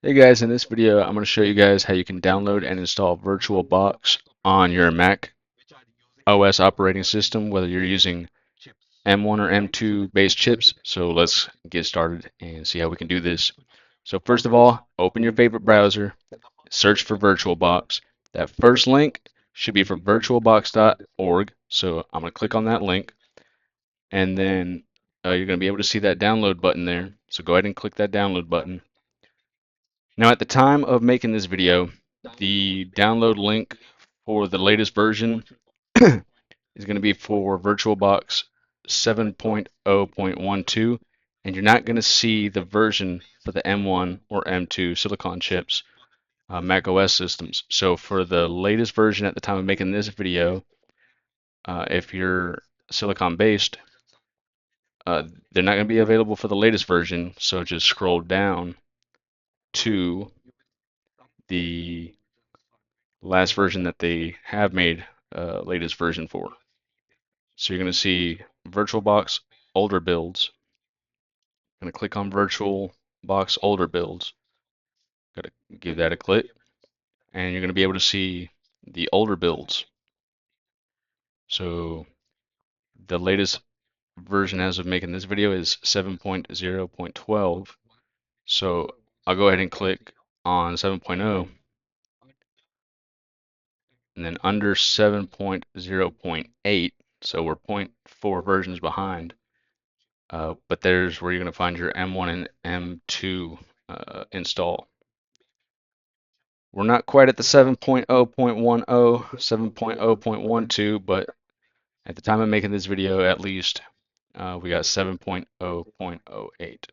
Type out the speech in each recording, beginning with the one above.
Hey guys, in this video I'm going to show you guys how you can download and install VirtualBox on your Mac OS operating system, whether you're using M1 or M2 based chips. So let's get started and see how we can do this. So first of all, open your favorite browser, search for VirtualBox. That first link should be for virtualbox.org. So I'm going to click on that link, and then you're going to be able to see that download button there. So go ahead and click that download button. Now, at the time of making this video, the download link for the latest version is going to be for VirtualBox 7.0.12, and you're not going to see the version for the M1 or M2 silicon chips Mac OS systems. So for the latest version at the time of making this video, if you're silicon based, they're not going to be available for the latest version. So just scroll down to the last version that they have made latest version for. So you're going to see VirtualBox older builds. I'm going to click on VirtualBox older builds. Got to give that a click, and you're going to be able to see the older builds. So the latest version as of making this video is 7.0.12. So I'll go ahead and click on 7.0, and then under 7.0.8, so we're zero point 0.4 versions behind. But there's where you're going to find your M1 and M2 install. We're not quite at the 7.0.10, 7.0.12, but at the time of making this video, at least, we got 7.0.08.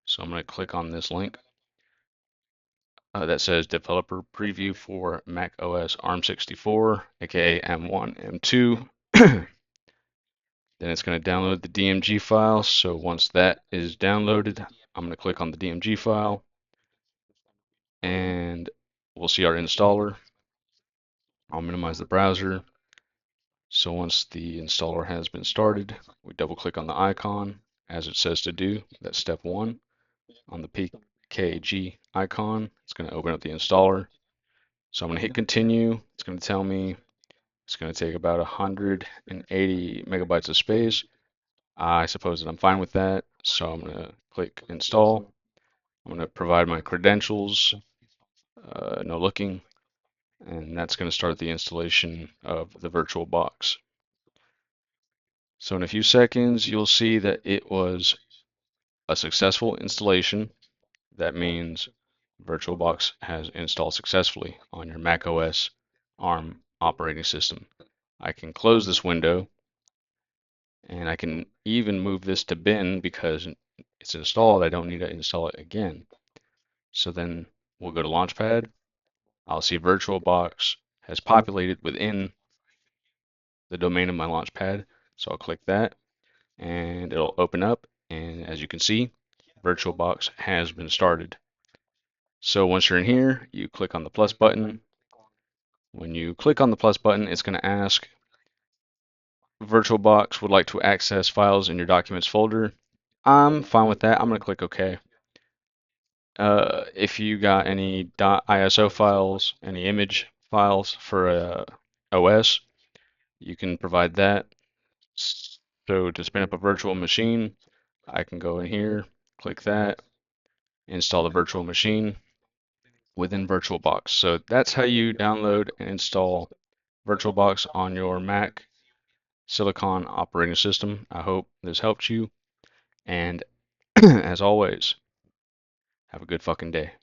So I'm going to click on this link that says Developer Preview for Mac OS ARM64, aka M1, M2. Then it's going to download the DMG file. So once that is downloaded, I'm going to click on the DMG file, and we'll see our installer. I'll minimize the browser. So once the installer has been started, we double click on the icon as it says to do. That's step one. On the PKG icon, it's going to open up the installer. So I'm going to hit continue. It's going to tell me it's going to take about 180 megabytes of space. I suppose that I'm fine with that. So I'm going to click install. I'm going to provide my credentials, no looking, and that's going to start the installation of the VirtualBox. So in a few seconds, you'll see that it was a successful installation. That means VirtualBox has installed successfully on your macOS ARM operating system. I can close this window, and I can even move this to bin because it's installed. I don't need to install it again. So then we'll go to Launchpad. I'll see VirtualBox has populated within the domain of my Launchpad. So I'll click that, and it'll open up. And as you can see, VirtualBox has been started. So once you're in here, you click on the plus button. When you click on the plus button, it's going to ask VirtualBox would like to access files in your documents folder. I'm fine with that. I'm going to click OK. If you got any .iso files, any image files for OS, you can provide that. So to spin up a virtual machine, I can go in here, click that, install the virtual machine within VirtualBox. So that's how you download and install VirtualBox on your Mac Silicon operating system. I hope this helped you. And as always, have a good fucking day.